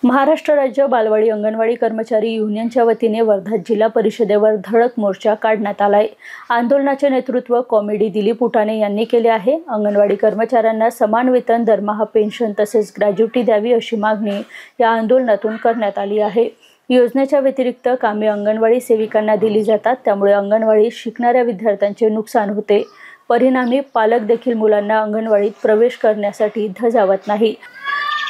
महाराष्ट्र राज्य बालवाडी अंगणवाडी कर्मचारी युनियनच्या वतीने वर्धा जिल्हा परिषदेवर धडक मोर्चा काढण्यात आलाय। आंदोलनाचे नेतृत्व कॉमेडी दिलीप उटाणे यांनी केले आहे। अंगणवाडी कर्मचाऱ्यांना समान वेतन, दरमहा, पेन्शन तसेच ग्रॅज्युटी द्यावी अशी मागणी या आंदोलनातून करण्यात आली आहे। योजनेच्या व्यतिरिक्त कामे अंगणवाडी सेविकांना दिली जातात, त्यामुळे अंगणवाडीत शिकणाऱ्या विद्यार्थ्यांचे नुकसान होते। परिणामी पालक देखील मुलांना अंगणवाडीत प्रवेश करण्यासाठी धजावत नाही।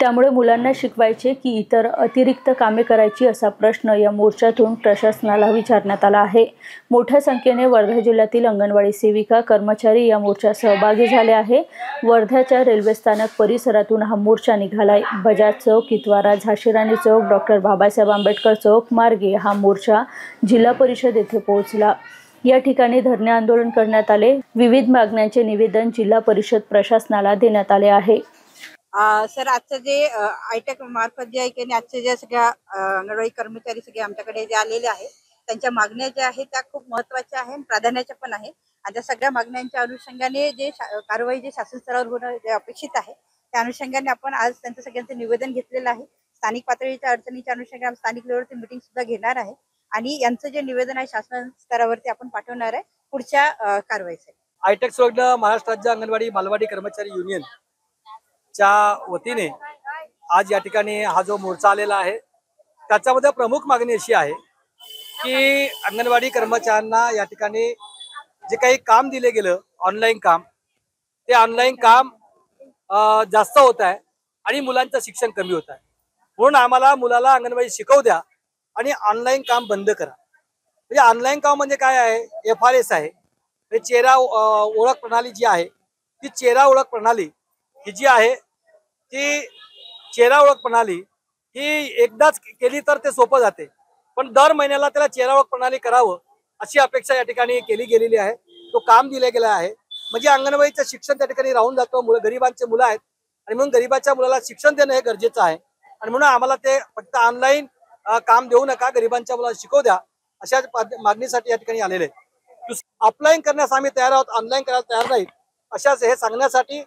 त्यामुळे मुलांना शिकवायचे की इतर अतिरिक्त कामे करायची असा प्रश्न या मोर्चातून प्रशासनाला विचारण्यात आला आहे। मोठ्या संख्येने वर्धा जिल्ह्यातील अंगणवाडी सेविका कर्मचारी या मोर्चात सहभागी झाले आहे। वर्ध्याच्या रेल्वे स्थानक परिसरातून हा मोर्चा निघालाय। बजाज चौक, इतवारा, झाशीराणी चौक, डॉक्टर बाबासाहेब आंबेडकर चौक मार्गे हा मोर्चा जिल्हा परिषद येथे पोहोचला। या ठिकाणी धरणे आंदोलन करण्यात आले। विविध मागण्यांचे निवेदन जिल्हा परिषद प्रशासनाला देण्यात आले आहे। सर, आजचं जे आयटेक मार्फत जे आहे की आजचे जे सगळ्या अंगणवाडी कर्मचारी सगळे आमच्याकडे जे आलेले आहेत, त्यांच्या मागण्या ज्या आहेत त्या खूप महत्त्वाच्या आहेत, प्राधान्याच्या पण आहे। आणि त्या सगळ्या मागण्यांच्या अनुषंगाने जे कारवाई जे शासन स्तरावर होणं जे अपेक्षित आहे, त्या अनुषंगाने आपण आज त्यांचं सगळ्यांचं निवेदन घेतलेलं आहे। स्थानिक पातळीच्या अडचणीच्या अनुषंगाने स्थानिक लेवलवरती मीटिंग सुद्धा घेणार आहे आणि यांचं जे निवेदन आहे शासन स्तरावरती आपण पाठवणार आहे पुढच्या कारवाईसाठी। आयटेक सोडलं महाराष्ट्र राज्य अंगणवाडी बालवाडी कर्मचारी युनियन च्या वतीने आज या ठिकाणी हा जो मोर्चा आलेला आहे, त्याच्यामध्ये प्रमुख मागणी अशी आहे की अंगणवाडी कर्मचाऱ्यांना या ठिकाणी जे काही काम दिले गेलं ऑनलाईन काम, ते ऑनलाईन काम जास्त होत आहे आणि मुलांचं शिक्षण कमी होत आहे। म्हणून आम्हाला मुलाला अंगणवाडी शिकवू द्या आणि ऑनलाईन काम बंद करा। म्हणजे ऑनलाईन काम म्हणजे काय आहे, FRS आहे, चेहरा ओळख प्रणाली जी आहे, ती चेहरा ओळख प्रणाली ही जी आहे ती चेहरा ओळख प्रणाली ही एकदाच केली तर ते सोपं जाते, पण दर महिन्याला त्याला चेहरा ओळख प्रणाली करावं अशी अपेक्षा या ठिकाणी केली गेलेली आहे। तो काम दिले गेला आहे, म्हणजे अंगणवाडीचं शिक्षण त्या ठिकाणी राहून जातं। गरिबांचे मुलं आहेत आणि म्हणून गरिबाच्या मुलाला शिक्षण देणं हे गरजेचं आहे आणि म्हणून आम्हाला ते फक्त ऑनलाईन काम देऊ नका, गरिबांच्या मुलाला शिकवू द्या अशा मागणीसाठी या ठिकाणी आलेले आहे। ऑफलाईन करण्यास आम्ही तयार आहोत, ऑनलाईन करायला तयार नाहीत अशाच हे सांगण्यासाठी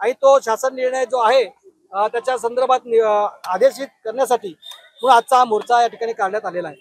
आणि तो शासन निर्णय जो आहे त्याच्या संदर्भात आदेशित करण्यासाठी आजचा हा मोर्चा या ठिकाणी काढण्यात आलेला आहे।